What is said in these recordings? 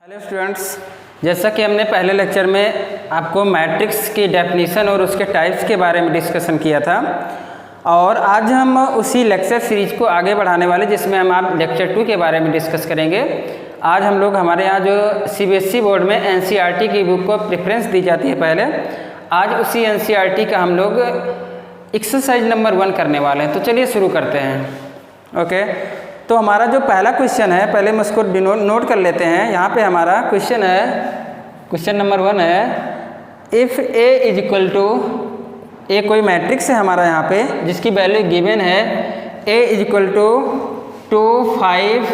Hello students, जैसा कि हमने पहले लेक्चर में आपको मैट्रिक्स की डेफिनीशन और उसके टाइप्स के बारे में डिस्कशन किया था और आज हम उसी लेक्चर सीरीज को आगे बढ़ाने वाले जिसमें हम आप लेक्चर 2 के बारे में डिस्कस करेंगे। आज हम लोग हमारे यहाँ जो CBSE बोर्ड में NCERT की बुक को प्रेफरेंस दी जाती है पहले, आज उसी NCERT का हम लोग एक्सरसाइज नंबर 1 करने वाले हैं। तो चलिए शुरू करते हैं। ओके, तो हमारा जो पहला क्वेश्चन है, पहले हम उसको नोट कर लेते हैं। यहाँ पे हमारा क्वेश्चन है, क्वेश्चन नंबर 1 है, if A is equal to, A कोई मैट्रिक्स है हमारा यहाँ पे जिसकी वैल्यू गिवन है A is equal to 2 5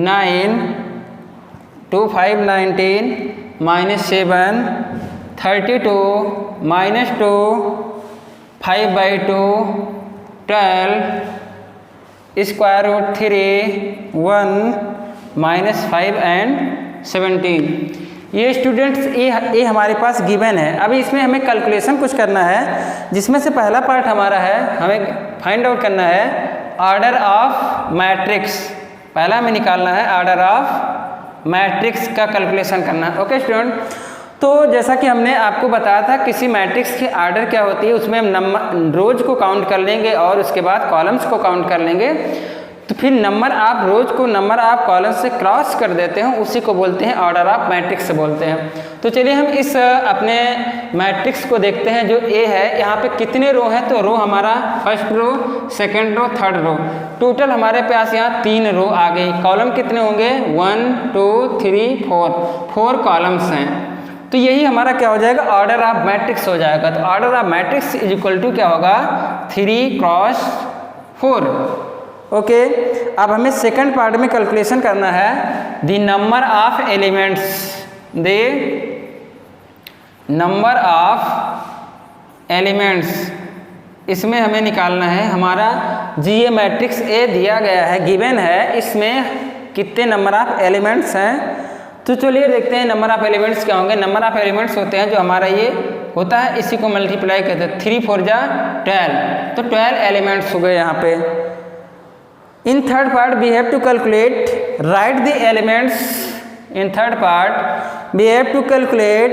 9 2 5 19 -7 32 -2 5/2 12 square root 3 1 -5 and 17। ये स्टूडेंट्स ये हमारे पास गिवन है। अभी इसमें हमें कैलकुलेशन कुछ करना है, जिसमें से पहला पार्ट हमारा है, हमें फाइंड आउट करना है ऑर्डर ऑफ मैट्रिक्स। पहला हमें निकालना है ऑर्डर ऑफ मैट्रिक्स का कैलकुलेशन करना है। ओके स्टूडेंट, तो जैसा कि हमने आपको बताया था किसी मैट्रिक्स की ऑर्डर क्या होती है, उसमें हम नंबर रोज को काउंट कर लेंगे और उसके बाद कॉलम्स को काउंट कर लेंगे। तो फिर नंबर आप रोज को नंबर आप कॉलम से क्रॉस कर देते हैं, उसी को बोलते हैं ऑर्डर ऑफ मैट्रिक्स बोलते हैं। तो चलिए हम इस अपने मैट्रिक्स को देखते हैं। जो ए है, यहाँ पे कितने रो हैं, तो रो हमारा first row, second row, third row, total हमारे पास यहाँ 3 रो आ गई। कॉलम कितने होंगे, 1 2 3 4 कॉलम्स हैं। तो यही हमारा क्या हो जाएगा, ऑर्डर ऑफ मैट्रिक्स हो जाएगा। तो order of matrix is equal to क्या होगा, 3 क्रॉस 4। ओके, अब हमें सेकंड पार्ट में कैलकुलेशन करना है the number of elements, the number of elements. इसमें हमें निकालना है हमारा जी ये मैट्रिक्स ए दिया गया है, गिवन है, इसमें कितने नंबर ऑफ एलिमेंट्स हैं। तो चलिए देखते हैं नंबर ऑफ एलिमेंट्स क्या होंगे। नंबर ऑफ एलिमेंट्स होते हैं जो हमारा ये होता है, इसी को मल्टीप्लाई करते हैं, 3 4 जा 12, तो 12 एलिमेंट्स हो गए यहाँ पे। In third part we have to calculate, right the elements. In third part we have to calculate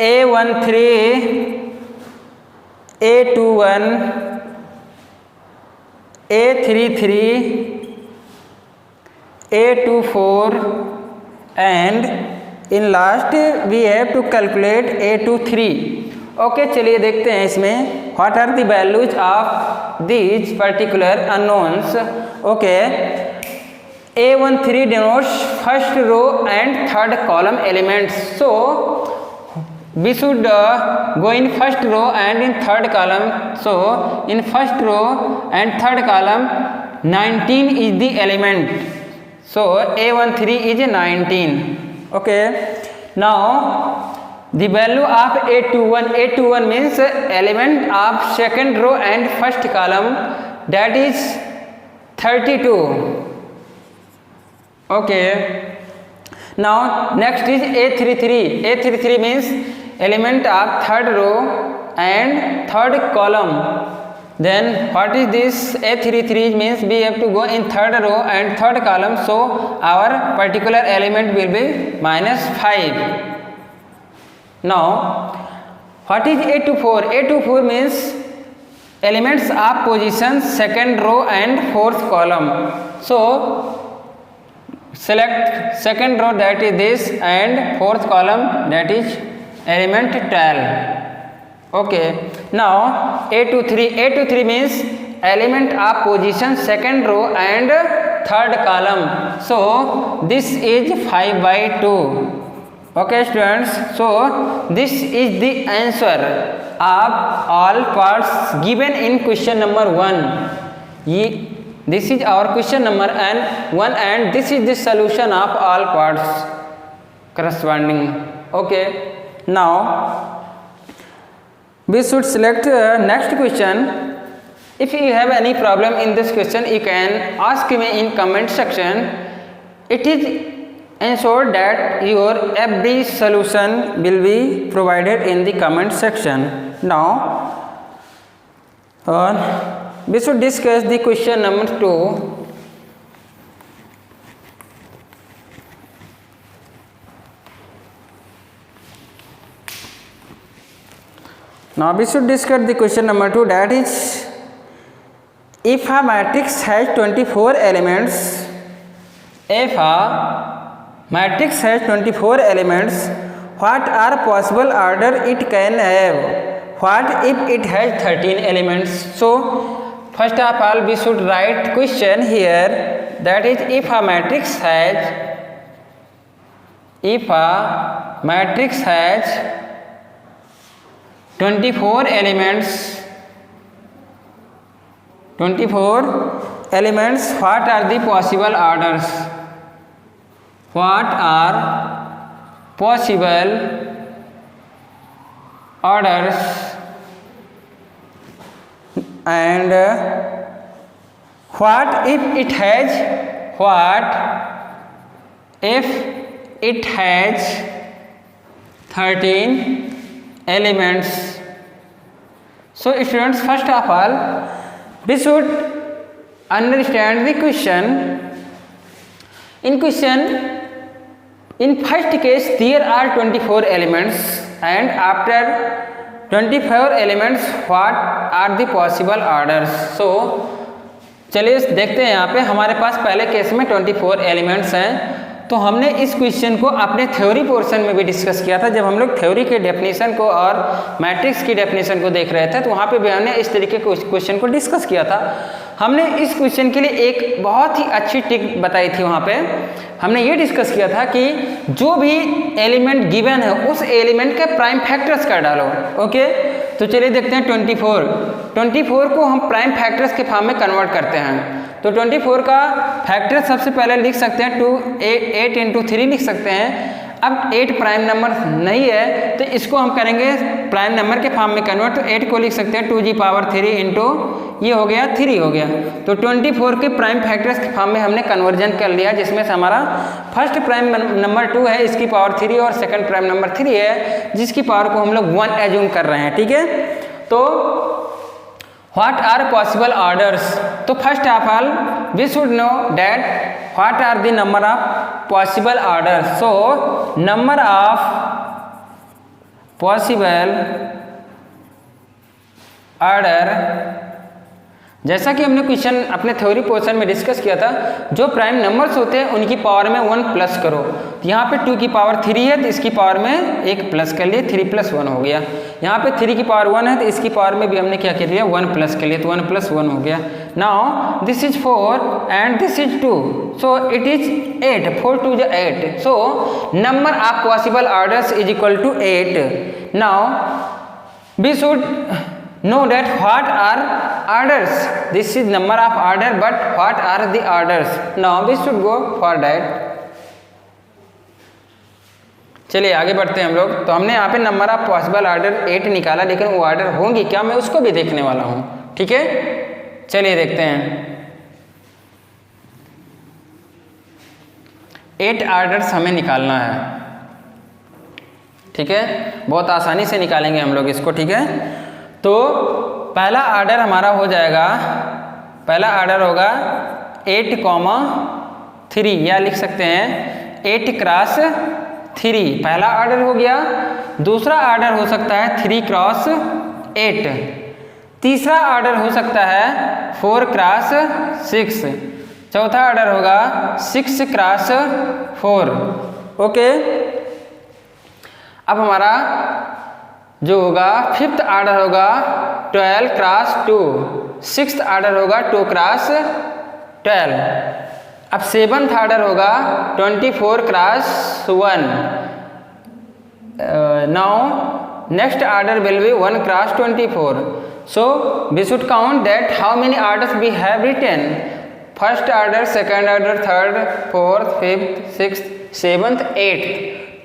A13 A21 A33 A24 and in last we have to calculate A23। Okay, चलिए देखते हैं इसमें what are the values of these particular unknowns. Okay, A13 denotes first row and third column elements, so we should go in first row and in third column. So in first row and third column 19 is the element, so A13 is 19. Okay, now the value of A21 means element of second row and first column, that is 32. Okay, now next is A33 means element of third row and third column. Then what is this A33 means we have to go in third row and third column, so our particular element will be -5. Now what is A24 means elements of position second row and fourth column, so select second row, that is this, and fourth column, that is element 12. Okay, now A23 means element of position second row and third column, so this is 5/2. Okay students, so this is the answer of all parts given in question number 1. This is our question number 1 and this is the solution of all parts corresponding. Okay, now we should select next question. If you have any problem in this question, you can ask me in comment section. It is ensured that your every solution will be provided in the comment section. Now we should discuss the question number 2. Now we should discuss the question number 2, that is, if a matrix has 24 elements, if a matrix has 24 elements, what are possible order it can have? What if it has 13 elements? So first of all we should write question here, that is, if a matrix has 24 elements, what are the possible orders? What are possible orders? And what if it has 13 elements? So students, first of all we should understand the question. In first case there are 24 elements, and after 24 elements what are the possible orders? So चलिए देखते हैं, यहाँ पे हमारे पास पहले case में 24 elements हैं। तो हमने इस क्वेश्चन को अपने थ्योरी पोर्शन में भी डिस्कस किया था, जब हम लोग थ्योरी के डेफिनेशन को और मैट्रिक्स की डेफिनेशन को देख रहे थे, तो वहाँ पे भी हमने इस तरीके के क्वेश्चन को डिस्कस किया था। हमने इस क्वेश्चन के लिए एक बहुत ही अच्छी टिक बताई थी। वहाँ पे हमने ये डिस्कस किया था कि जो भी एलिमेंट गिवन है उस एलिमेंट के प्राइम फैक्टर्स कर डालो। ओके, तो चलिए देखते हैं 24 को हम प्राइम फैक्टर्स के फॉर्म में कन्वर्ट करते हैं। तो 24 का फैक्टर सबसे पहले लिख सकते हैं 8 इंटू 3 लिख सकते हैं। अब 8 प्राइम नंबर नहीं है तो इसको हम करेंगे प्राइम नंबर के फॉर्म में कन्वर्ट। तो 8 को लिख सकते हैं 2⁻³ इंटू ये हो गया 3 हो गया। तो 24 के प्राइम फैक्टर्स के फॉर्म में हमने कन्वर्जन कर लिया, जिसमें से हमारा फर्स्ट प्राइम नंबर 2 है, इसकी पावर 3 और सेकंड प्राइम नंबर 3 है, जिसकी पावर को हम लोग 1 एज्यूम कर रहे हैं। ठीक है, तो व्हाट आर पॉसिबल ऑर्डर्स? तो first of all we should know that what are the number of possible orders. So number of possible order, जैसा कि हमने क्वेश्चन अपने थ्योरी पोर्शन में डिस्कस किया था, जो प्राइम नंबर्स होते हैं उनकी पावर में 1 प्लस करो। तो यहाँ पे 2 की पावर 3 है तो इसकी पावर में 1 प्लस कर लिए, 3 + 1 हो गया। यहाँ पे 3 की पावर 1 है तो इसकी पावर में भी हमने क्या कर लिया, 1 प्लस कर लिया, तो 1 + 1 हो गया। Now this is 4 and this is 2, so it is 8, 4 × 2 = 8। So number of possible orders is equal to 8। Now we should know that what are orders. This is number of order, but what are the orders? Now we should go for that. चलिए आगे बढ़ते हैं हम लोग। तो हमने यहाँ पे नंबर ऑफ पॉसिबल ऑर्डर 8 निकाला, लेकिन वो ऑर्डर होंगी क्या मैं उसको भी देखने वाला हूँ। ठीक है, चलिए देखते हैं। 8 ऑर्डर्स हमें निकालना है। ठीक है, बहुत आसानी से निकालेंगे हम लोग इसको। ठीक है, तो पहला ऑर्डर हमारा हो जाएगा, पहला ऑर्डर होगा 8,3, या लिख सकते हैं 8 × 3, पहला ऑर्डर हो गया। दूसरा ऑर्डर हो सकता है 3 × 8, तीसरा ऑर्डर हो सकता है 4 × 6, चौथा ऑर्डर होगा 6 × 4। ओके, अब हमारा जो होगा 5th ऑर्डर होगा 12 × 2, 6th ऑर्डर होगा 2 × 12। अब 7th ऑर्डर होगा 24 × 1। Now next order will be 1 × 24। So we should count that how many orders we have written. First order, second order, third, 4th, 5th, 6th, 7th, 8th।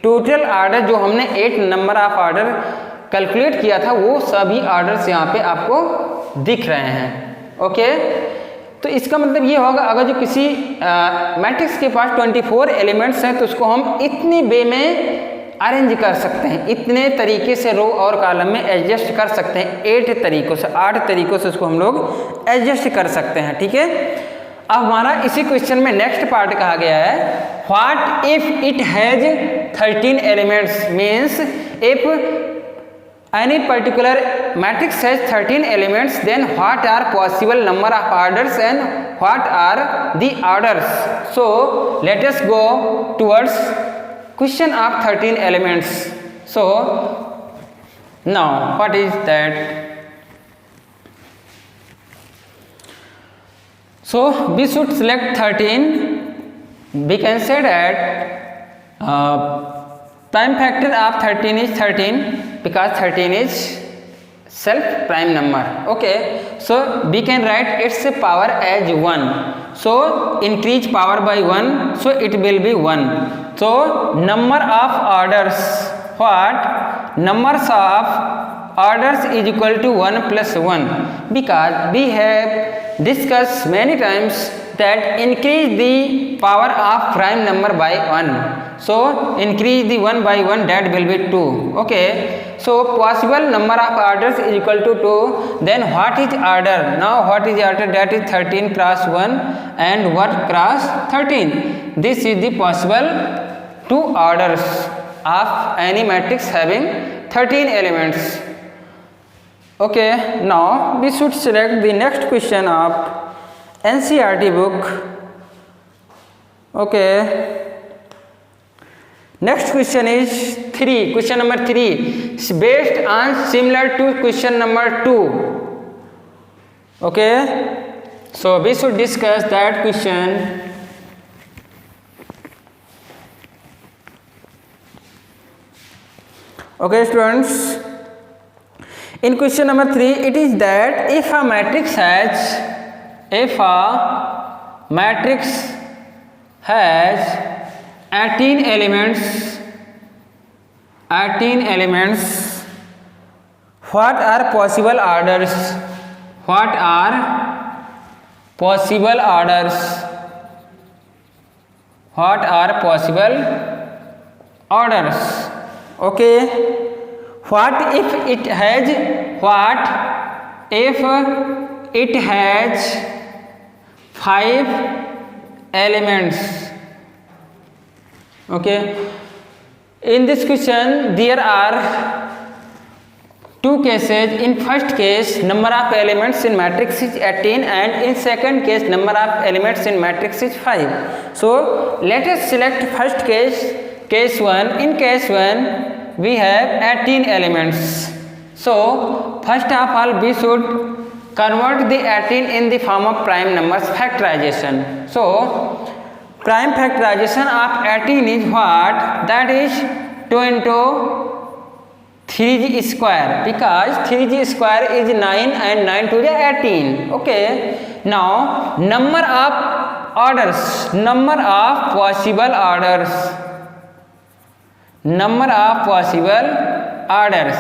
Total order जो हमने 8 number of order calculate किया था वो सभी orders यहाँ पे आपको दिख रहे हैं। ओके, तो इसका मतलब ये होगा, अगर जो किसी मैट्रिक्स के पास 24 एलिमेंट्स हैं तो उसको हम इतनी वे में अरेंज कर सकते हैं, इतने तरीके से रो और कॉलम में एडजस्ट कर सकते हैं। 8 तरीकों से, 8 तरीकों से उसको हम लोग एडजस्ट कर सकते हैं। ठीक है, अब हमारा इसी क्वेश्चन में नेक्स्ट पार्ट कहा गया है, what if it has 13 elements, means if any particular matrix has 13 elements, then what are possible number of orders and what are the orders? So let us go towards question of 13 elements. So now what is that? So we should select 13. We can say that prime factor of 13 is 13 because 13 is self prime number. Okay, so we can write its power as 1. So increase power by 1, so it will be 1. So number of orders, what numbers of orders is equal to 1 plus 1, because we have discussed many times that increase the power of prime number by 1. So increase the 1 by 1, that will be 2. Okay, so possible number of orders is equal to 2. Then what is order? Now what is order? That is 13 cross 1 and 1 cross 13. This is the possible 2 orders of any matrix having 13 elements. Okay, now we should select the next question of NCERT book. Okay, next question is 3. Question number 3 is based on similar to question number 2. Okay, so we should discuss that question. Okay students, in question number 3 it is that if a matrix has 18 elements, what are possible orders? What are possible orders? What are possible orders? Okay, what if it has 5 elements? Okay, in this question there are 2 cases. In first case, number of elements in matrix is 18, and in second case, number of elements in matrix is 5. So let us select first case 1. In case 1 we have 18 elements. So first of all we should convert the 18 in the form of prime numbers factorization. So prime factorization of 18 is what? That is 2 into 3g square, because 3g square is 9 and 9 to the 18. Okay, now number of orders, number of possible orders, number of possible orders.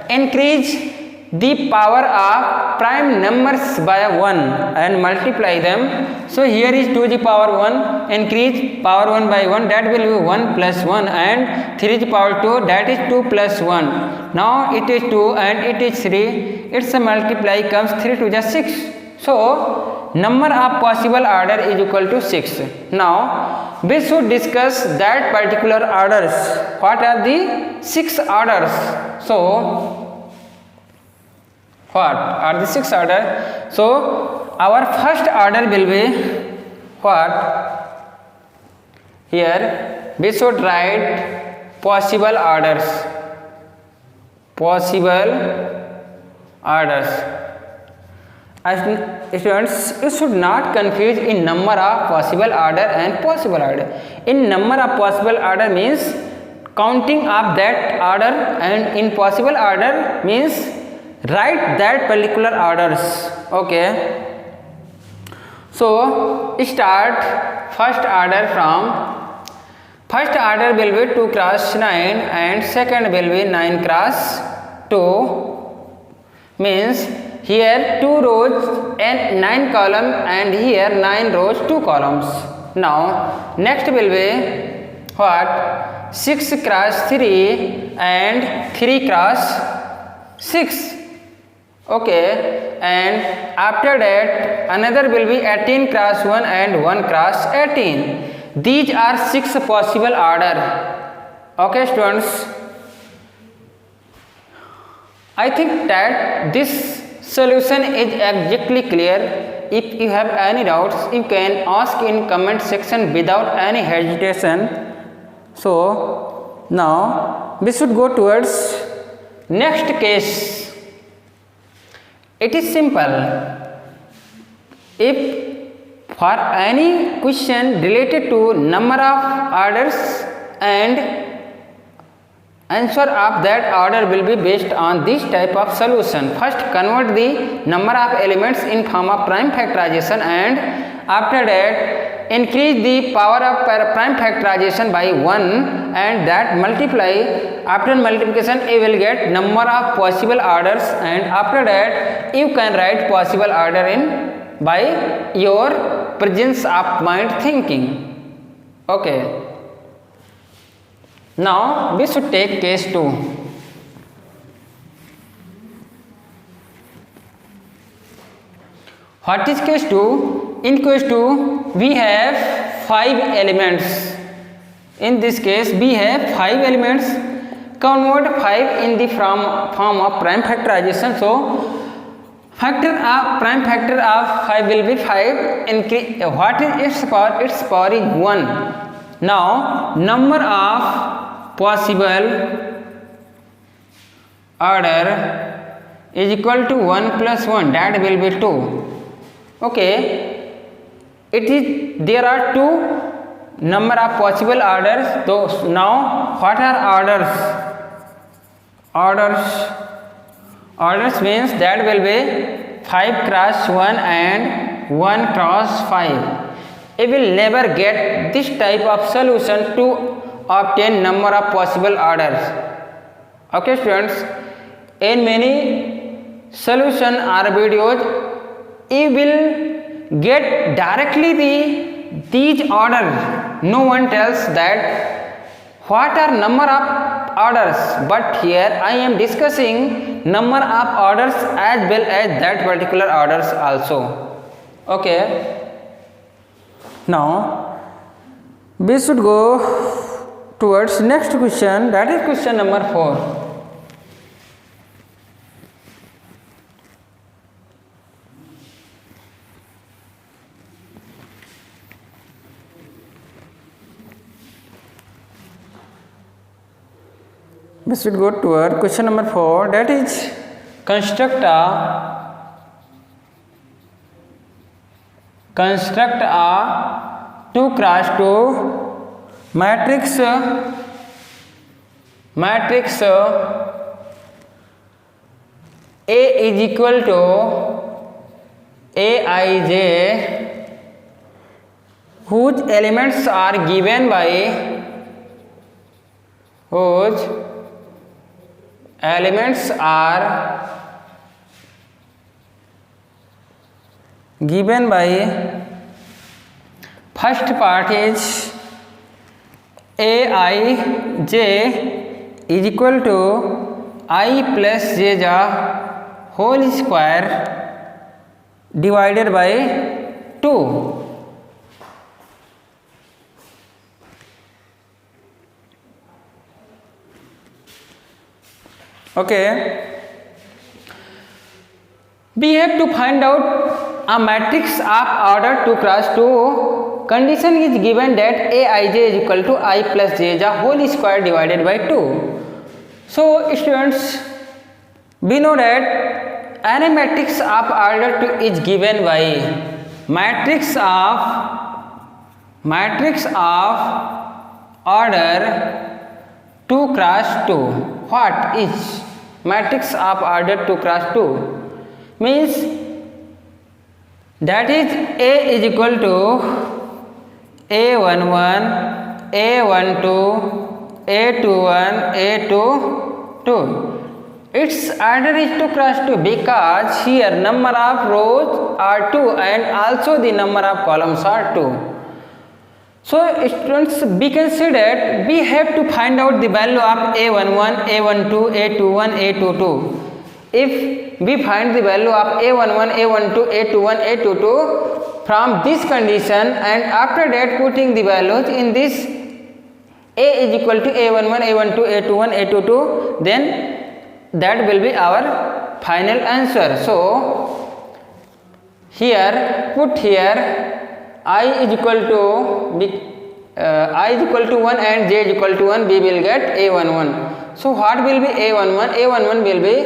Increase the power of prime numbers by 1 and multiply them. So here is 2 to the power 1, increase power 1 by 1, that will be 1 plus 1, and 3 to the power 2, that is 2 plus 1. Now it is 2 and it is 3, its multiply comes 3 to the 6. So number of possible order is equal to 6. Now we should discuss that particular orders. What are the 6 orders? So what are the 6 order? So our first order will be what? Here we should write possible orders. Possible orders. As students, you should not confuse in number of possible order and possible order. In number of possible order means counting of that order, and in possible order means write that particular orders. Okay, so start first order from first order will be 2 cross 9 and second will be 9 cross 2, means here 2 rows and 9 column, and here 9 rows 2 columns. Now next will be what? 6 cross 3 and 3 cross 6. Okay, and after that another will be 18 cross 1 and 1 cross 18. These are 6 possible order. Okay students, I think that this solution is exactly clear. If you have any doubts, you can ask in comment section without any hesitation. So now we should go towards next case. It is simple. If for any question related to number of orders and answer of that order will be based on this type of solution. First, convert the number of elements in form of prime factorization, and after that increase the power of prime factorization by 1, and that multiply. After multiplication you will get number of possible orders, and after that you can write possible order in by your presence of mind thinking. Okay. Now we should take case 2. What is case 2? In case 2 we have 5 elements. In this case we have 5 elements. Convert 5 in the form of prime factorization. So prime factor of 5 will be 5. Increase, what is its power? Its power is 1. Now number of possible order is equal to 1 plus 1, that will be 2. Okay, it is there are 2 number of possible orders. So now what are orders means that will be 5 cross 1 and 1 cross 5. You will never get this type of solution to obtain number of possible orders. Okay students, in many solution or videos you will get directly these orders. No one tells that what are number of orders, but here I am discussing number of orders as well as that particular orders also. Okay, now we should go towards next question, that is question number 4. We should go toward question number 4, that is construct a 2 cross 2 matrix A is equal to Aij, whose elements are given by first part is Aij is equal to I plus j whole square divided by 2. Okay, we have to find out a matrix of order 2 cross 2. Condition is given that Aij is equal to I plus j whole square divided by 2. So students, we know that any matrix of order 2 is given by matrix of order 2 cross 2. What is matrix of order 2 cross 2? Means that is A is equal to A11, A12, A21, A22. Its order is 2 cross 2 because here number of rows are 2 and also the number of columns are 2. So students, we can see that we have to find out the value of A11, A12, A21, A22. If we find the value of A11, A12, A21, A22 from this condition, and after that putting the values in this A is equal to A11, A12, A21, A22, then that will be our final answer. So here put here I is equal to 1 and j is equal to 1, we will get a11. So what will be a11? A11 will be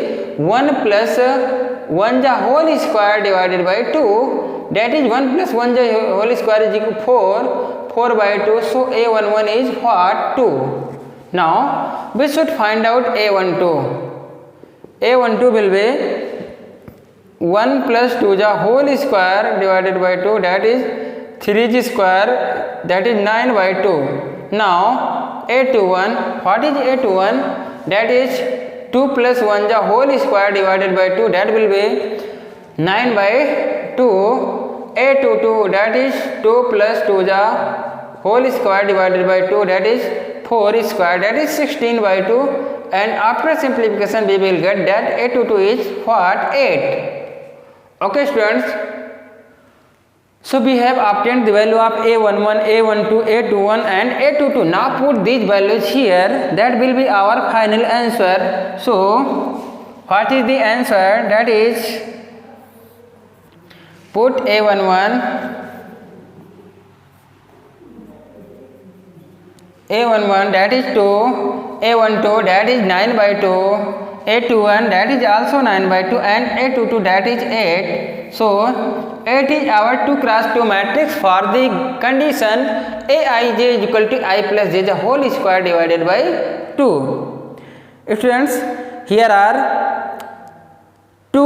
1 plus 1 the whole square divided by 2, that is 1 plus 1 the whole square is equal to 4 by 2. So a11 is what? 2. Now we should find out a12. a12 will be 1 plus 2 the whole square divided by 2, that is 3g square, that is 9 by 2. Now a21, what is a21? That is 2 plus 1 the whole square divided by 2, that will be 9 by 2. a22, that is 2 plus 2 the whole square divided by 2, that is 4 square, that is 16 by 2. And after simplification we will get that a22 is what? 8. Okay students, so we have obtained the value of a11, a12, a21 and a22. Now put these values here, that will be our final answer. So what is the answer? That is, put a11 that is 2, a12 that is 9 by 2, a21 that is also 9 by 2 and a22 that is 8. So 8 is our 2 cross 2 matrix for the condition aij is equal to I plus j the whole square divided by 2. Students, here are 2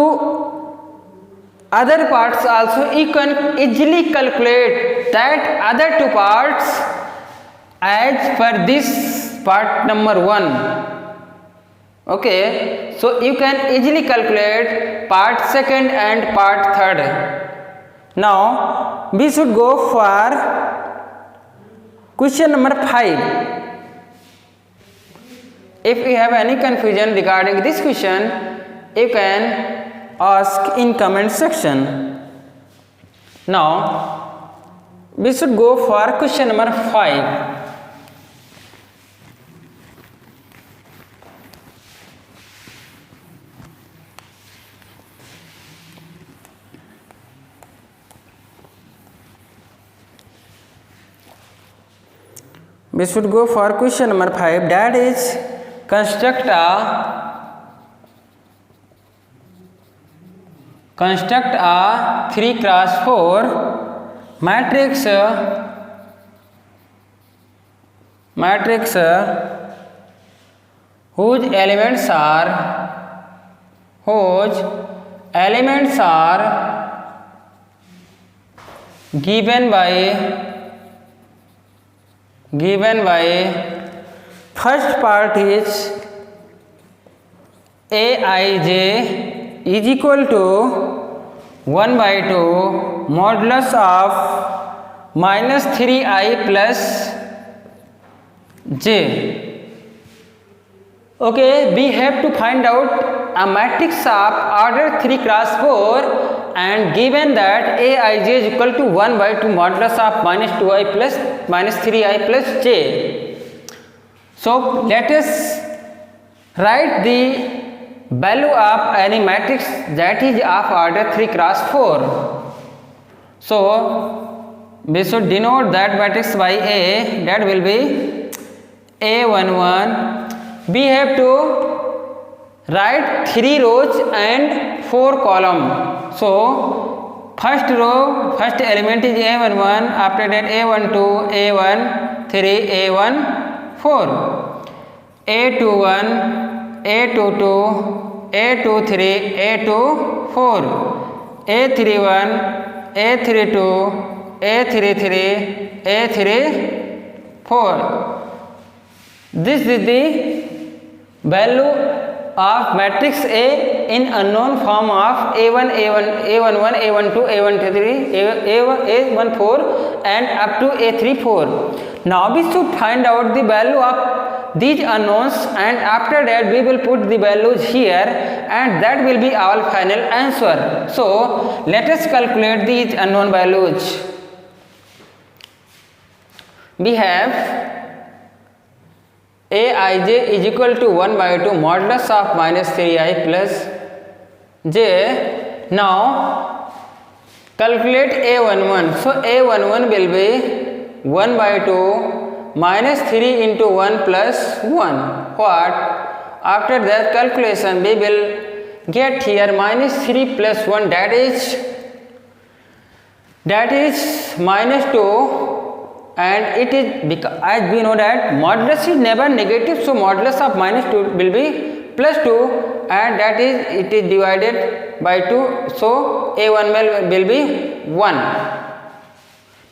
other parts also. You can easily calculate that other 2 parts as per this part number 1. Okay, so you can easily calculate part 2nd and part 3rd. Now we should go for question number 5. If you have any confusion regarding this question, you can ask in comment section. Now we should go for question number 5. We should go for question number 5, that is construct a 3 cross 4 matrix whose elements are given by first part is aij is equal to 1 by 2 modulus of minus 3i plus j. Okay, we have to find out a matrix of order 3 cross 4 and given that aij is equal to 1 by 2 modulus of minus 2i plus minus 3i plus j. So let us write the value of any matrix that is of order 3 cross 4. So we should denote that matrix by A, that will be a11. We have to write 3 rows and 4 columns. So first row, first element is a11, after that a12, a13, a14, a21, a22, a23, a24, a31, a32, a33, a34. This is the value of matrix A in unknown form of A1, A11, A12, A13, A14 and up to A34. Now we should find out the value of these unknowns and after that we will put the values here and that will be our final answer. So let us calculate these unknown values. We have aij is equal to 1 by 2 modulus of minus 3i plus j. Now calculate a11. So a11 will be 1 by 2 minus 3 into 1 plus 1. What? After that calculation we will get here minus 3 plus 1, that is minus 2, and it is because as we know that modulus is never negative, so modulus of minus 2 will be plus 2, and that is it is divided by 2, so a1 will be 1.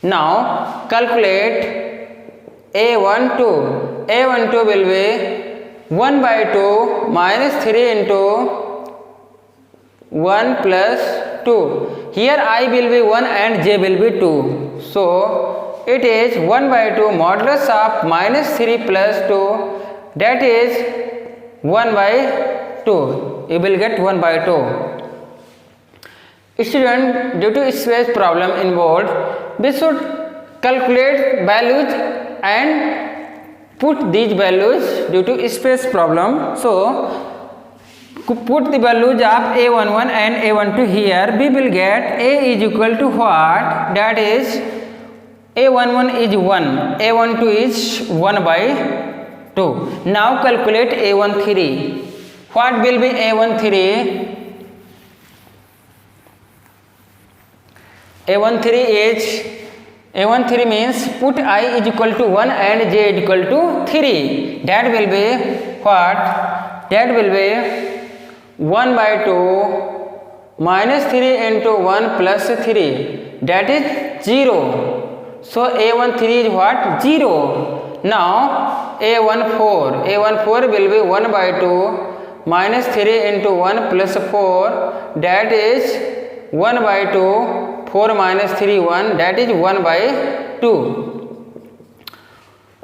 Now calculate a12. a12 will be 1 by 2 minus 3 into 1 plus 2. Here I will be 1 and j will be 2. So it is 1 by 2 modulus of minus 3 plus 2, that is 1 by 2. You will get 1 by 2. Student, due to space problem involved, we should calculate values and put these values due to space problem. So put the values of a11 and a12 here. We will get a is equal to what? That is a11 is 1, a12 is 1 by 2. Now calculate a13. What will be a13? a13 means put I is equal to 1 and j is equal to 3. That will be what? That will be 1 by 2 minus 3 into 1 plus 3, that is 0. So a13 is what? 0. Now a14 will be 1 by 2 minus 3 into 1 plus 4, that is 1 by 2, 4 minus 3 1, that is 1 by 2.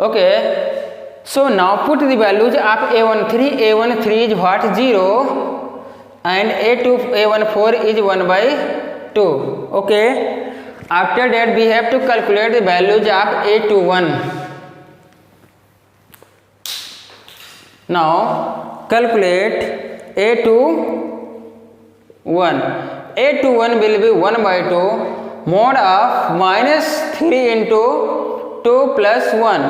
Okay, so now put the values of a13 is what? 0, and a14 is 1 by 2. Okay, after that we have to calculate the values of a21. Now calculate a21. a21 will be 1 by 2 mod of minus 3 into 2 plus 1.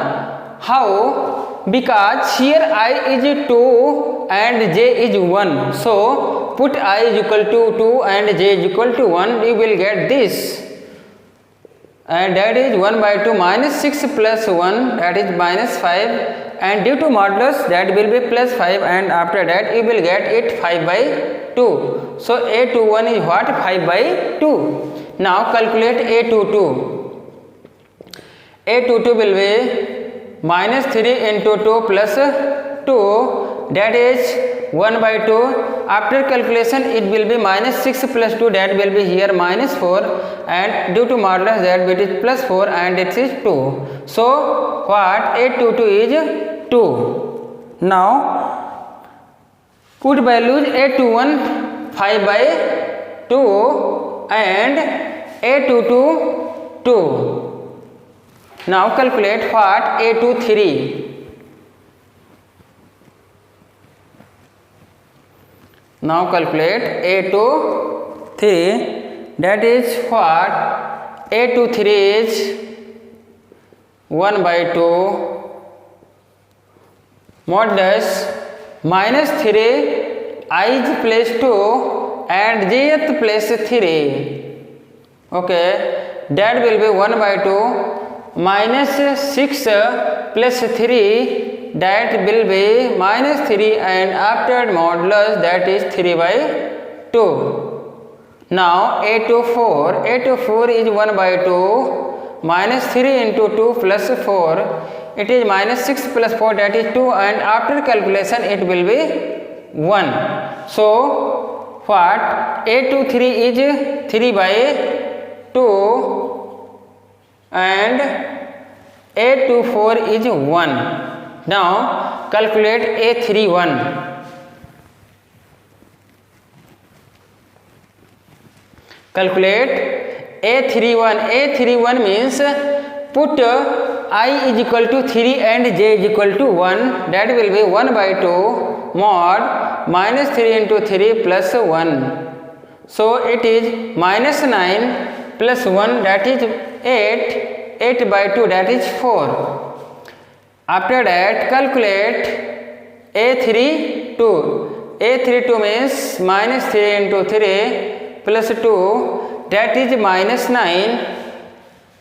How? Because here I is 2 and j is 1. So put I is equal to 2 and j is equal to 1. You will get this. And that is 1 by 2 minus 6 plus 1, that is minus 5. And due to modulus that will be plus 5, and after that you will get it 5 by 2. So a21 is what? 5 by 2. Now calculate a22. a22 will be minus 3 into 2 plus 2, that is 1 by 2. After calculation it will be minus 6 plus 2, that will be here minus 4, and due to modulus that it is plus 4, and it is 2. So what? a22 is 2. Now put values a21 5 by 2 and a22 2. Now calculate what? a23. Now calculate a23, that is what? a23 is 1 by 2 modulus minus 3 I is place 2 and jth place 3. Okay, that will be 1 by 2 minus 6 plus 3, that will be minus 3, and after modulus that is 3 by 2. Now a24 is 1 by 2 minus 3 into 2 plus 4, it is minus 6 plus 4, that is 2, and after calculation it will be 1. So what? a23 is 3 by 2 and a24 is 1. Now calculate a31. Calculate a31. a31 means put I is equal to 3 and j is equal to 1, that will be 1 by 2 mod minus 3 into 3 plus 1. So it is minus 9 plus 1, that is 8, 8 by 2, that is 4. After that calculate A32. A32 means minus 3 into 3 plus 2, that is minus 9.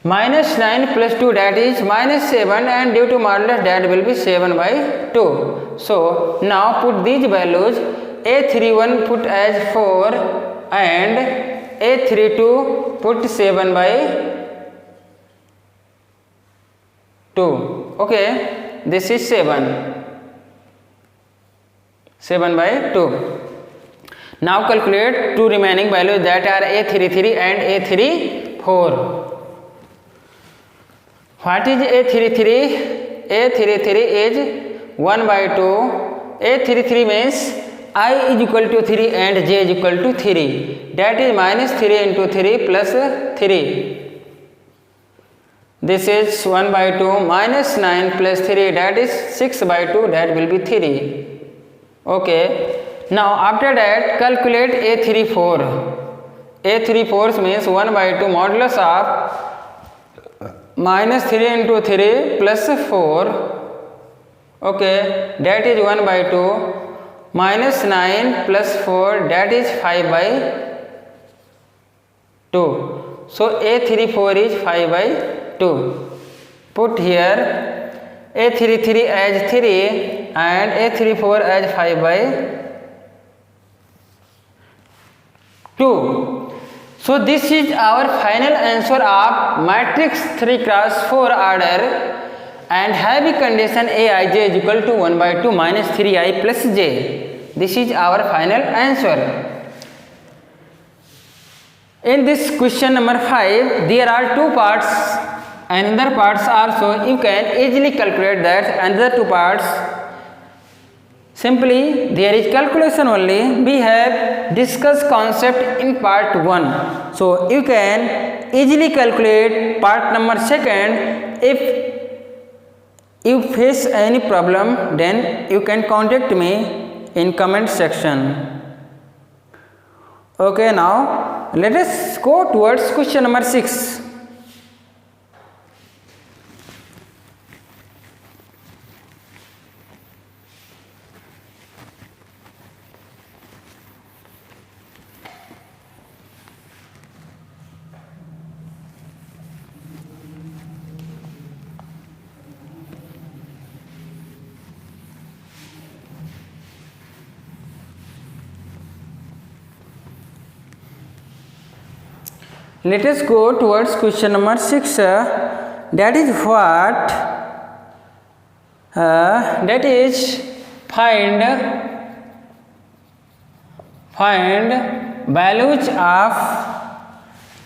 Minus 9 plus 2, that is minus 7, and due to modulus that will be 7 by 2. So now put these values. A31 put as 4 and A32 put 7 by 2. Okay, this is 7 by 2. Now calculate two remaining values, that are A33 and A34. What is A33? A33 is 1 by 2. A33 means I is equal to 3 and j is equal to 3. That is minus 3 into 3 plus 3. This is 1 by 2 minus 9 plus 3, that is 6 by 2, that will be 3. Okay. Now after that calculate A34. A34 means 1 by 2 modulus of minus 3 into 3 plus 4. Okay, that is 1 by 2 minus 9 plus 4, that is 5 by 2. So A34 is 5 by 2. Put here A33 as 3 and A34 as 5 by 2. So this is our final answer of matrix 3 cross 4 order and heavy condition Aij is equal to 1 by 2 minus 3i plus j. This is our final answer. In this question number 5, there are two parts. Another parts also you can easily calculate that. Another two parts. Simply there is calculation only. We have discussed concept in part 1. So you can easily calculate part number 2. If you face any problem, then you can contact me in comment section. Okay, now let us go towards question number 6. Let us go towards question number 6. That is what? That is find values of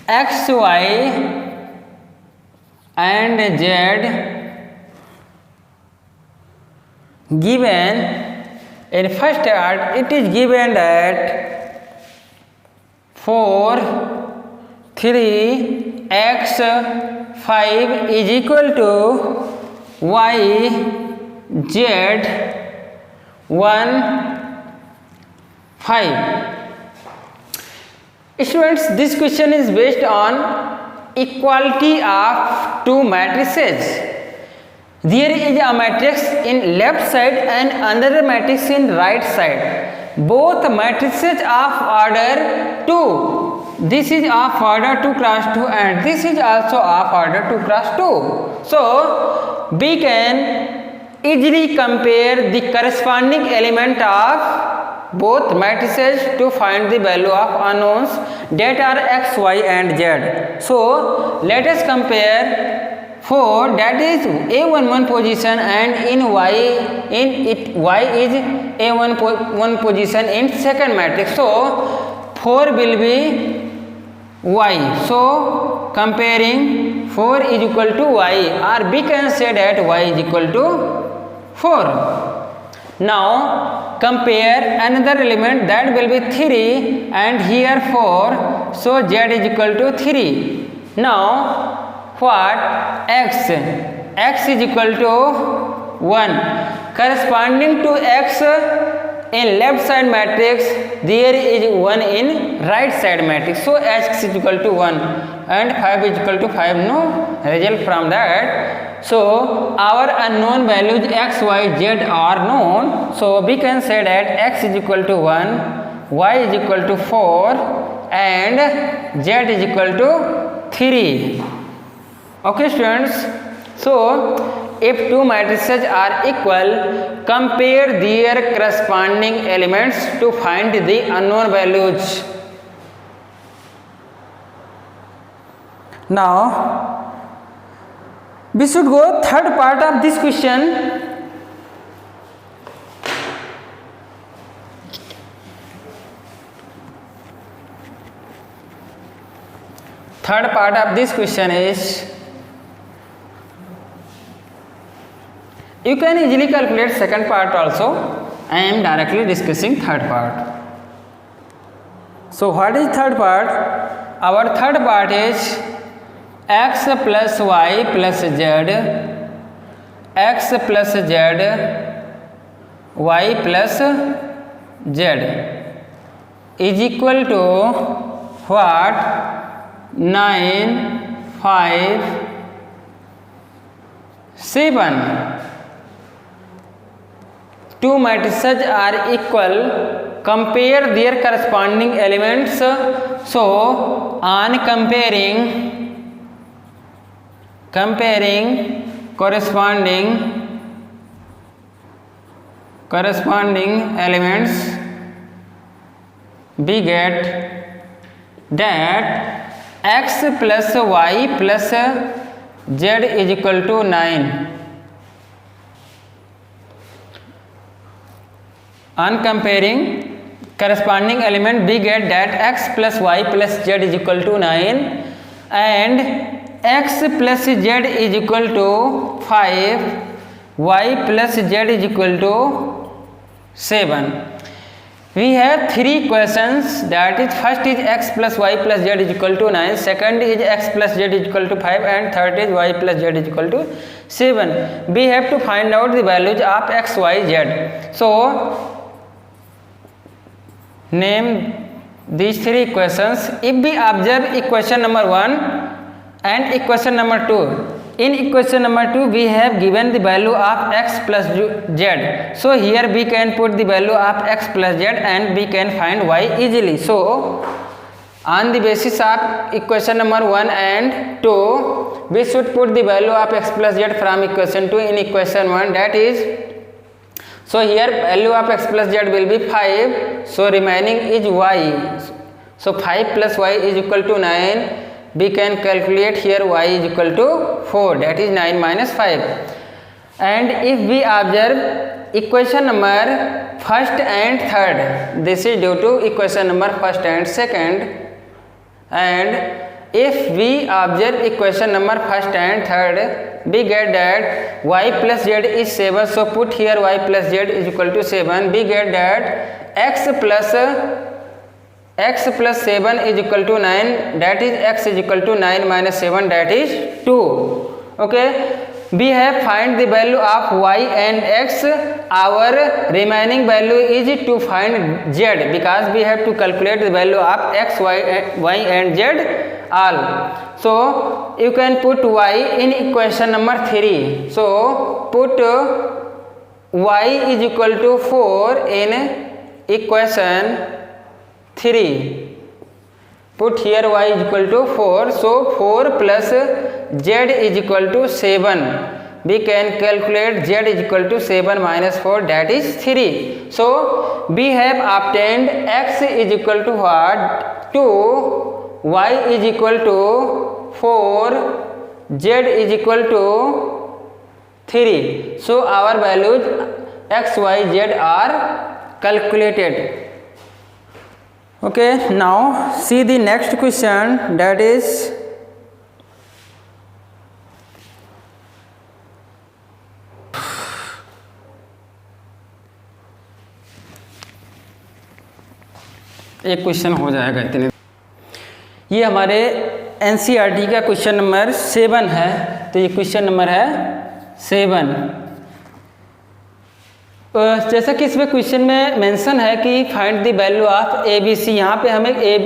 x, y and z given in first part. It is given that 4 3x 5 is equal to y z 1 5. Students, this question is based on equality of two matrices. There is a matrix in left side and another matrix in right side. Both matrices of order 2. This is of order 2 cross 2 and this is also of order 2 cross 2. So we can easily compare the corresponding element of both matrices to find the value of unknowns that are x, y and z. So let us compare 4, that is A11 position, and in y is A1 position in second matrix. So 4 will be y. So comparing 4 is equal to y, or we can say that y is equal to 4. Now compare another element, that will be 3 and here 4. So z is equal to 3. Now what? x is equal to 1. Corresponding to x in left side matrix, there is 1 in right side matrix. So x is equal to 1 and 5 is equal to 5. No result from that. So our unknown values x, y, z are known. So we can say that x is equal to 1, y is equal to 4 and z is equal to 3. Okay students. So if two matrices are equal, compare their corresponding elements to find the unknown values. Now we should go third part of this question. Third part of this question is, you can easily calculate second part also. I am directly discussing third part. So what is third part? Our third part is x plus y plus z, x plus z, y plus z is equal to what? 9, 5, 7. Two matrices are equal, compare their corresponding elements. So on comparing corresponding elements, we get that x plus y plus z is equal to 9. On comparing corresponding element, we get that x plus y plus z is equal to 9 and x plus z is equal to 5, y plus z is equal to 7. We have three equations, that is first is x plus y plus z is equal to 9, second is x plus z is equal to 5 and third is y plus z is equal to 7. We have to find out the values of x, y, z. So name these three equations. If we observe equation number 1 and equation number 2, in equation number 2 we have given the value of x plus z. So here we can put the value of x plus z and we can find y easily. So on the basis of equation number 1 and 2, we should put the value of x plus z from equation 2 in equation 1, that is, so here value of x plus z will be 5, so remaining is y. So 5 plus y is equal to 9. We can calculate here y is equal to 4, that is 9 minus 5. And if we observe equation number first and third, this is due to equation number first and second. And if we observe equation number first and third, we get that y plus z is 7, so put here y plus z is equal to 7. We get that x plus 7 is equal to 9, that is x is equal to 9 minus 7, that is 2. Okay, we have find the value of y and x. Our remaining value is to find z, because we have to calculate the value of x, y and z all. So you can put y in equation number 3. So put y is equal to 4 in equation 3. Put here y is equal to 4. So 4 plus z is equal to 7. We can calculate z is equal to 7 minus 4, that is 3. So we have obtained x is equal to what? 2, y is equal to 4, z is equal to 3. So our values x, y, z are calculated. Okay, now see the next question, that is एक question हो जाएगा इतने। ये हमारे NCERT का question number 7 है, तो ये क्वेश्चन नंबर है 7। जैसा कि इसमें क्वेश्चन में मेंशन है कि find the value of A B C, यहाँ पे हमें ए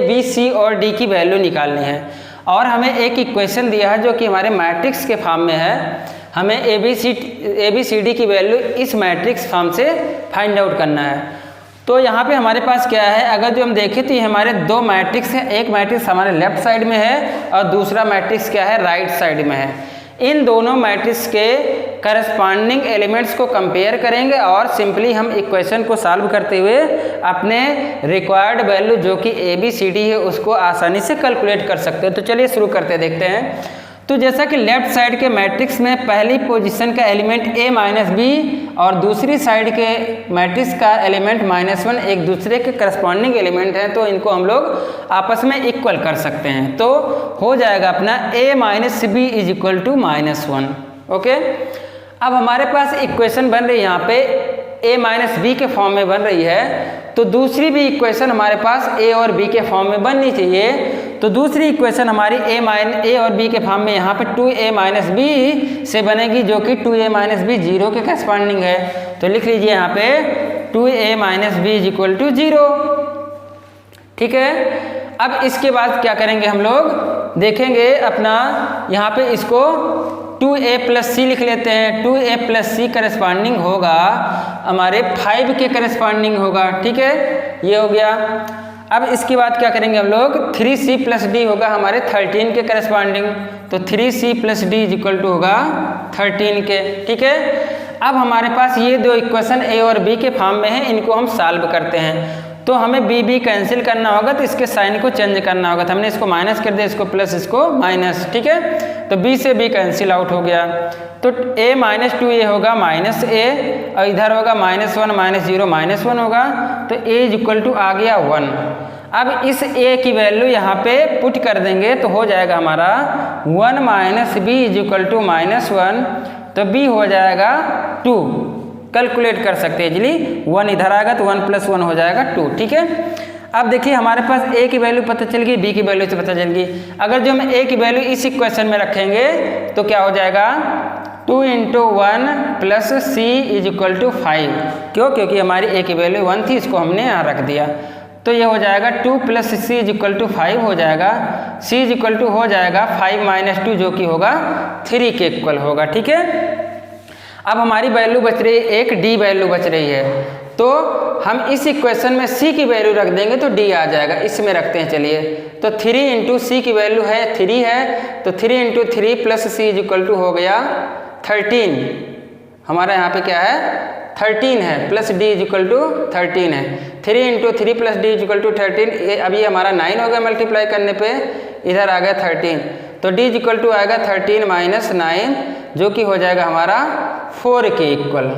बी सी और डी की वैल्यू निकालनी है और हमें एक इक्वेशन दिया है जो कि हमारे मैट्रिक्स के फॉर्म में है। हमें ए बी सी डी की वैल्यू इस मैट्रिक्स फॉर्म से फाइंड आउट करना है। तो यहाँ पे हमारे पास क्या है, अगर जो हम देखें तो ये हमारे दो मैट्रिक्स हैं, एक मैट्रिक्स हमारे लेफ्ट साइड में है और दूसरा मैट्रिक्स क्या है, राइट साइड में है। इन दोनों मैट्रिक्स के करस्पॉन्डिंग एलिमेंट्स को कंपेयर करेंगे और सिंपली हम इक्वेशन को सॉल्व करते हुए अपने रिक्वायर्ड वैल्यू जो कि ए बी सी डी है उसको आसानी से कैलकुलेट कर सकते हैं। तो चलिए शुरू करते देखते हैं। तो जैसा कि लेफ्ट साइड के मैट्रिक्स में पहली पोजीशन का एलिमेंट a माइनस बी और दूसरी साइड के मैट्रिक्स का एलिमेंट -1 एक दूसरे के करस्पॉन्डिंग एलिमेंट हैं, तो इनको हम लोग आपस में इक्वल कर सकते हैं। तो हो जाएगा अपना a minus B is equal to -1। Okay, अब हमारे पास इक्वेशन बन रही है यहाँ पे a माइनस बी के फॉर्म में बन रही है, तो दूसरी भी इक्वेशन हमारे पास a और b के फॉर्म में बननी चाहिए। तो दूसरी इक्वेशन हमारी a और b के फॉर्म में यहाँ पे 2a माइनस बी से बनेगी, जो कि 2a माइनस बी 0 के करस्पॉन्डिंग है। तो लिख लीजिए यहाँ पे 2a minus B is equal to 0। ठीक है, अब इसके बाद क्या करेंगे हम लोग देखेंगे अपना यहाँ पे इसको 2a प्लस सी लिख लेते हैं। 2a प्लस सी करस्पॉन्डिंग होगा हमारे 5 के करस्पॉन्डिंग होगा। ठीक है, ये हो गया। अब इसके बाद क्या करेंगे हम लोग 3c प्लस डी होगा हमारे 13 के करस्पॉन्डिंग, तो 3c plus D is equal to होगा 13 के। ठीक है, अब हमारे पास ये दो इक्वेशन a और b के फॉर्म में है, इनको हम सॉल्व करते हैं। तो हमें b कैंसिल करना होगा, तो इसके साइन को चेंज करना होगा। तो हमने इसको माइनस कर दिया, इसको प्लस, इसको माइनस। ठीक है, तो b से b कैंसिल आउट हो गया, तो a माइनस 2a होगा माइनस a और इधर होगा -1 -0 -1 होगा, तो a इज इक्वल टू आ गया 1। अब इस a की वैल्यू यहाँ पे पुट कर देंगे तो हो जाएगा हमारा 1 minus B is equal to -1, तो b हो जाएगा 2। कैलकुलेट कर सकते हैं इजली, 1 इधर आएगा तो 1 + 1 हो जाएगा 2। ठीक है, अब देखिए हमारे पास a की वैल्यू पता चल गई, b की वैल्यू से पता चल गई। अगर जो हम a की वैल्यू इस इक्वेशन में रखेंगे तो क्या हो जाएगा 2 × 1 plus c is equal to 5। क्यों? क्योंकि हमारी a की वैल्यू 1 थी, इसको हमने यहाँ रख दिया। तो ये हो जाएगा 2 plus c is equal to 5 हो जाएगा। c इज इक्वल टू हो जाएगा 5 माइनस 2 जो कि होगा 3 के इक्वल होगा। ठीक है, अब हमारी वैल्यू बच रही है, एक d वैल्यू बच रही है, तो हम इस इक्वेशन में c की वैल्यू रख देंगे तो d आ जाएगा। इसमें रखते हैं चलिए, तो 3 × c की वैल्यू है 3 है, तो 3 × 3 plus c is equal to हो गया 13। हमारा यहाँ पे क्या है 13 है, plus d is equal to 13 है। 3 × 3 plus d is equal to 13, अब ये हमारा 9 हो गया मल्टीप्लाई करने पे, इधर आ गया 13, तो d इज इक्वल टू आएगा 13 माइनस 9 जो कि हो जाएगा हमारा 4 के इक्वल।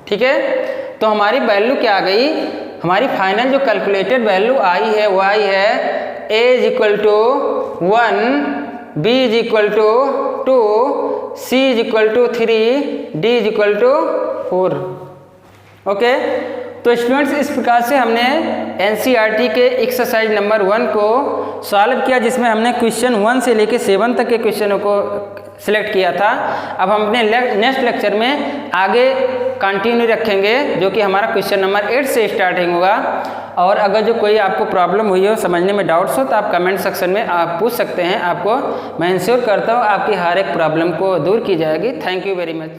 ठीक है, तो हमारी वैल्यू क्या आ गई, हमारी फाइनल जो कैलकुलेटेड वैल्यू आई है वो आई है a is equal to 1, b is equal to 2, c is equal to 3, d is equal to 4। Okay, तो स्टूडेंट्स इस प्रकार से हमने एनसीईआरटी के एक्सरसाइज नंबर 1 को सॉल्व किया, जिसमें हमने क्वेश्चन 1 से लेकर 7 तक के क्वेश्चनों को सिलेक्ट किया था। अब हम अपने नेक्स्ट लेक्चर में आगे कंटिन्यू रखेंगे, जो कि हमारा क्वेश्चन नंबर 8 से स्टार्टिंग होगा। और अगर जो कोई आपको प्रॉब्लम हुई हो, समझने में डाउट्स हो, तो आप कमेंट सेक्शन में आप पूछ सकते हैं। आपको मैं इंश्योर करता हूँ आपकी हर एक प्रॉब्लम को दूर की जाएगी। Thank you very much.